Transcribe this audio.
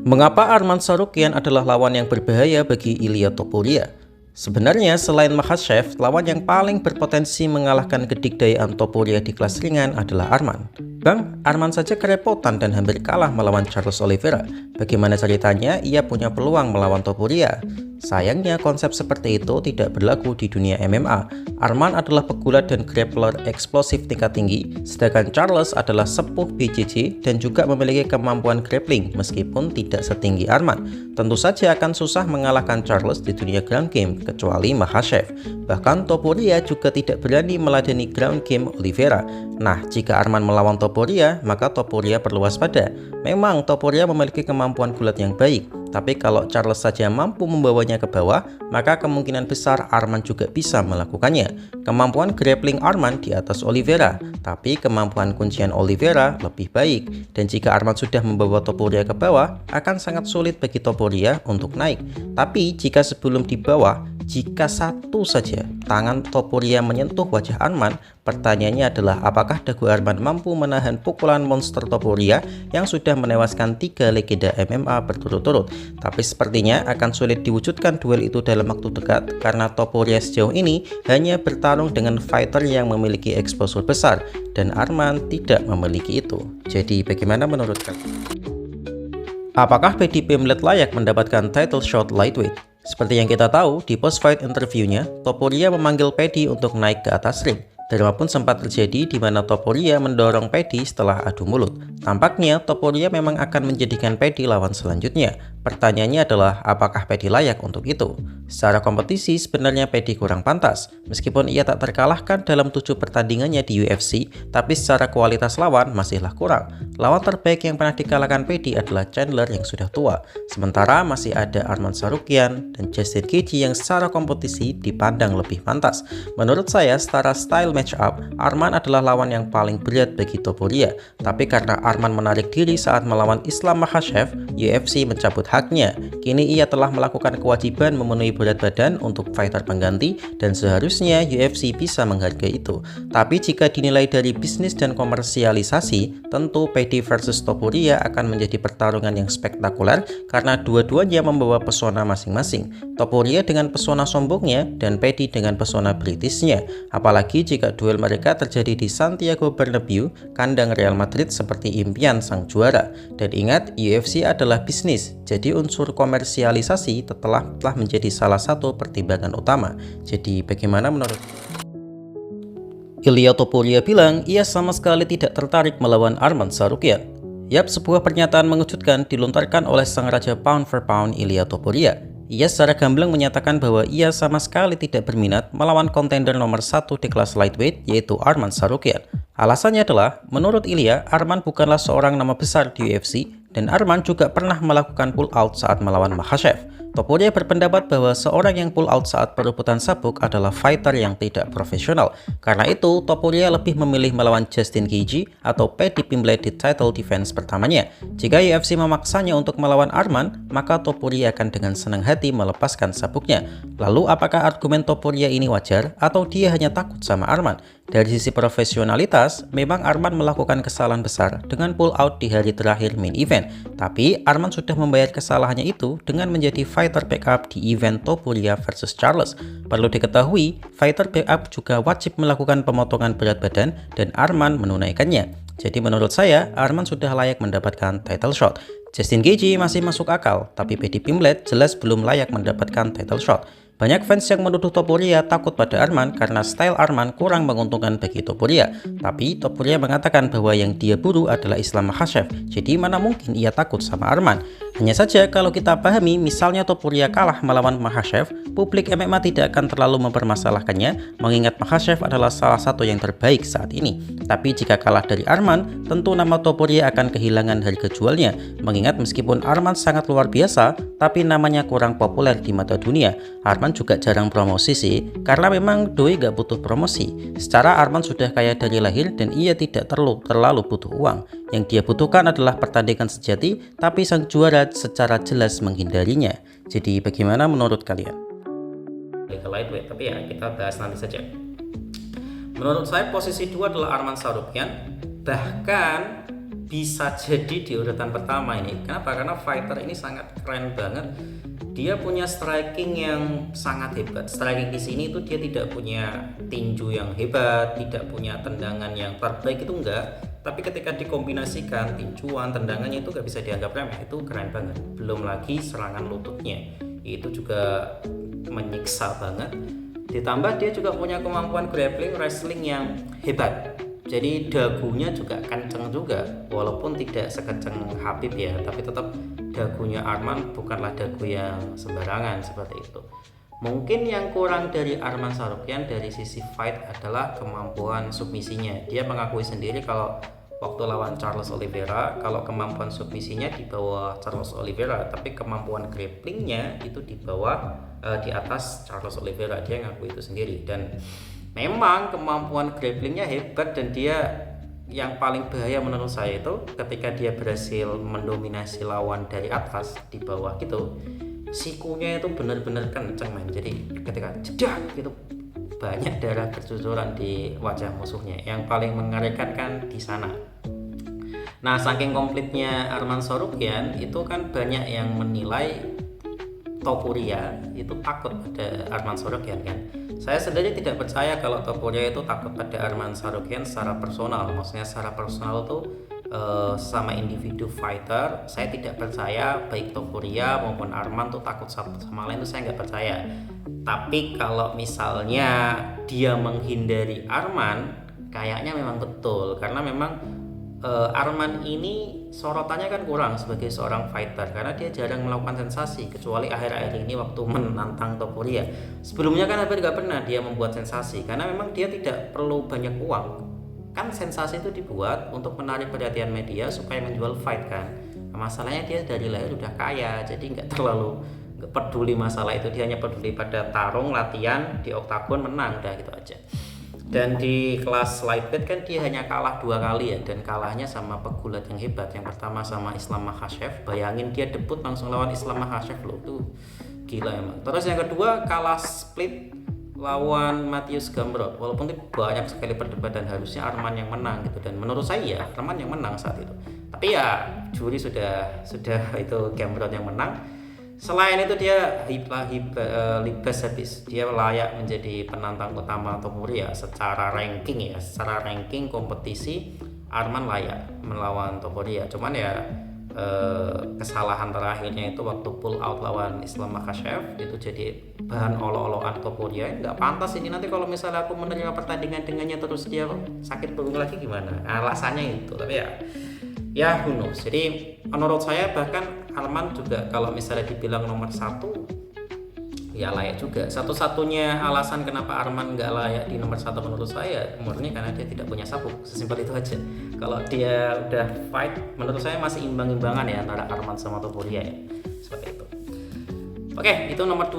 Mengapa Arman Tsarukyan adalah lawan yang berbahaya bagi Ilia Topuria? Sebenarnya selain Makhachev, lawan yang paling berpotensi mengalahkan kedikdayaan Topuria di kelas ringan adalah Arman. Bang, Arman saja kerepotan dan hampir kalah melawan Charles Oliveira. Bagaimana ceritanya ia punya peluang melawan Topuria? Sayangnya konsep seperti itu tidak berlaku di dunia MMA. Arman adalah pegulat dan grappler eksplosif tingkat tinggi, sedangkan Charles adalah sepuh BJJ dan juga memiliki kemampuan grappling meskipun tidak setinggi Arman. Tentu saja akan susah mengalahkan Charles di dunia ground game kecuali Makhachev. Bahkan Topuria juga tidak berani meladeni ground game Oliveira. Nah, jika Arman melawan Topuria, maka Topuria perlu waspada. Memang Topuria memiliki kemampuan gulat yang baik, tapi kalau Charles saja mampu membawanya ke bawah, maka kemungkinan besar Arman juga bisa melakukannya. Kemampuan grappling Arman di atas Oliveira, tapi kemampuan kuncian Oliveira lebih baik. Dan jika Arman sudah membawa Topuria ke bawah, akan sangat sulit bagi Topuria untuk naik. Tapi jika sebelum di bawah, jika satu saja tangan Topuria menyentuh wajah Arman, pertanyaannya adalah apakah dagu Arman mampu menahan pukulan monster Topuria yang sudah menewaskan 3 legenda MMA berturut-turut. Tapi sepertinya akan sulit diwujudkan duel itu dalam waktu dekat karena Topuria sejauh ini hanya bertarung dengan fighter yang memiliki exposure besar dan Arman tidak memiliki itu. Jadi bagaimana menurut kalian? Apakah Paddy Pimblett layak mendapatkan title shot lightweight? Seperti yang kita tahu, di post-fight interviewnya, Topuria memanggil Paddy untuk naik ke atas ring. Drama pun sempat terjadi di mana Topuria mendorong Paddy setelah adu mulut. Tampaknya Topuria memang akan menjadikan Paddy lawan selanjutnya. Pertanyaannya adalah apakah Paddy layak untuk itu? Secara kompetisi sebenarnya Paddy kurang pantas. Meskipun ia tak terkalahkan dalam 7 pertandingannya di UFC, tapi secara kualitas lawan masihlah kurang. Lawan terbaik yang pernah dikalahkan Paddy adalah Chandler yang sudah tua. Sementara masih ada Arman Tsarukyan dan Justin Gaethje yang secara kompetisi dipandang lebih pantas. Menurut saya, secara style match up, Arman adalah lawan yang paling berat bagi Topuria. Tapi karena Arman menarik diri saat melawan Islam Makhachev, UFC mencabut haknya. Kini ia telah melakukan kewajiban memenuhi berat badan untuk fighter pengganti dan seharusnya UFC bisa menghargai itu. Tapi jika dinilai dari bisnis dan komersialisasi, tentu Paddy versus Topuria akan menjadi pertarungan yang spektakuler karena dua-duanya membawa pesona masing-masing. Topuria dengan pesona sombongnya dan Paddy dengan pesona Britishnya. Apalagi jika duel mereka terjadi di Santiago Bernabeu, kandang Real Madrid seperti impian sang juara. Dan ingat, UFC adalah bisnis, jadi unsur komersialisasi telah menjadi salah satu pertimbangan utama. Jadi bagaimana menurut Ilia Topuria bilang ia sama sekali tidak tertarik melawan Arman Tsarukyan. Yap, sebuah pernyataan mengejutkan dilontarkan oleh sang raja pound for pound Ilia Topuria. Ia secara gamblang menyatakan bahwa ia sama sekali tidak berminat melawan kontender nomor 1 di kelas lightweight yaitu Arman Tsarukyan. Alasannya adalah, menurut Ilia, Arman bukanlah seorang nama besar di UFC dan Arman juga pernah melakukan pull out saat melawan Makhachev. Topuria berpendapat bahwa seorang yang pull out saat perebutan sabuk adalah fighter yang tidak profesional. Karena itu, Topuria lebih memilih melawan Justin Gaethje atau Paddy Pimblett di title defense pertamanya. Jika UFC memaksanya untuk melawan Arman, maka Topuria akan dengan senang hati melepaskan sabuknya. Lalu apakah argumen Topuria ini wajar atau dia hanya takut sama Arman? Dari sisi profesionalitas, memang Arman melakukan kesalahan besar dengan pull out di hari terakhir main event. Tapi Arman sudah membayar kesalahannya itu dengan menjadi fighter backup di event Topuria versus Charles. Perlu diketahui, fighter backup juga wajib melakukan pemotongan berat badan dan Arman menunaikannya. Jadi menurut saya, Arman sudah layak mendapatkan title shot. Justin Gaethje masih masuk akal, tapi Paddy Pimblett jelas belum layak mendapatkan title shot. Banyak fans yang menuduh Topuria takut pada Arman karena style Arman kurang menguntungkan bagi Topuria. Tapi Topuria mengatakan bahwa yang dia buru adalah Islam Makhachev, jadi mana mungkin ia takut sama Arman. Hanya saja kalau kita pahami misalnya Topuria kalah melawan Makhachev, publik MMA tidak akan terlalu mempermasalahkannya mengingat Makhachev adalah salah satu yang terbaik saat ini. Tapi jika kalah dari Arman, tentu nama Topuria akan kehilangan harga jualnya mengingat meskipun Arman sangat luar biasa, tapi namanya kurang populer di mata dunia. Arman juga jarang promosi sih, karena memang doi gak butuh promosi. Secara Arman sudah kaya dari lahir dan ia tidak terlalu butuh uang. Yang dia butuhkan adalah pertandingan sejati, tapi sang juara secara jelas menghindarinya. Jadi bagaimana menurut kalian? Ke lightweight, tapi ya kita bahas nanti saja. Menurut saya posisi 2 adalah Arman Tsarukyan. Bahkan bisa jadi di urutan pertama ini. Kenapa? Karena fighter ini sangat keren banget. Dia punya striking yang sangat hebat. Striking di sini itu dia tidak punya tinju yang hebat, tidak punya tendangan yang terbaik, itu enggak. Tapi ketika dikombinasikan tinjuan, tendangannya itu gak bisa dianggap remeh. Itu keren banget. Belum lagi serangan lututnya, itu juga menyiksa banget. Ditambah dia juga punya kemampuan grappling, wrestling yang hebat. Jadi dagunya juga kenceng juga, walaupun tidak sekenceng Khabib ya, tapi tetap dagunya Arman bukanlah dagu yang sembarangan seperti itu. Mungkin yang kurang dari Arman Tsarukyan dari sisi fight adalah kemampuan submisinya. Dia mengakui sendiri kalau waktu lawan Charles Oliveira, kalau kemampuan submisinya di bawah Charles Oliveira, tapi kemampuan grapplingnya itu di bawah, di atas Charles Oliveira. Dia ngakui itu sendiri, dan memang kemampuan grapplingnya hebat. Dan dia yang paling bahaya menurut saya itu ketika dia berhasil mendominasi lawan dari atas, di bawah gitu, sikunya itu benar-benar kenceng men. Jadi ketika jedak gitu, banyak darah bercucuran di wajah musuhnya. Yang paling mengerikan kan di sana. Nah, saking komplitnya Arman Tsarukyan itu kan banyak yang menilai Topuria itu takut pada Arman Tsarukyan kan. Saya sendiri tidak percaya kalau Topuria itu takut pada Arman Tsarukyan secara personal. Maksudnya secara personal tuh sama individu fighter, saya tidak percaya baik Topuria maupun Arman tuh takut satu sama lain, itu saya nggak percaya. Tapi kalau misalnya dia menghindari Arman, kayaknya memang betul, karena memang Arman ini sorotannya kan kurang sebagai seorang fighter karena dia jarang melakukan sensasi, kecuali akhir-akhir ini waktu menantang Topuria. Sebelumnya kan hampir gak pernah dia membuat sensasi karena memang dia tidak perlu banyak uang. Kan sensasi itu dibuat untuk menarik perhatian media supaya menjual fight kan. Nah, masalahnya dia dari lahir udah kaya, jadi nggak peduli masalah itu. Dia hanya peduli pada tarung, latihan di oktagon, menang, udah gitu aja. Dan di kelas lightweight kan dia hanya kalah 2 kali ya, dan kalahnya sama pegulat yang hebat. Yang pertama sama Islam Makhachev, bayangin dia debut langsung lawan Islam Makhachev loh, tuh gila emang. Terus yang kedua kalah split lawan Mateusz Gamrot, walaupun itu banyak sekali perdebatan harusnya Arman yang menang gitu, dan menurut saya ya Arman yang menang saat itu. Tapi ya juri sudah itu Gamrot yang menang. Selain itu dia libas habis, dia layak menjadi penantang utama Topuria secara ranking ya, secara ranking kompetisi Arman layak melawan Topuria. Cuman ya kesalahan terakhirnya itu waktu pull out lawan Islam Makhachev itu jadi bahan olo-oloan Topuria. Nggak pantas ini, nanti kalau misalnya aku menerima pertandingan dengannya terus dia sakit punggung lagi gimana, alasannya itu. Tapi ya who knows. Jadi menurut saya bahkan Arman juga kalau misalnya dibilang nomor 1 ya layak juga. Satu-satunya alasan kenapa Arman nggak layak di nomor 1 menurut saya murni karena dia tidak punya sabuk, sesimpel itu aja. Kalau dia udah fight menurut saya masih imbang-imbangan ya antara Arman sama Topuria ya, seperti itu. Oke, itu nomor 2.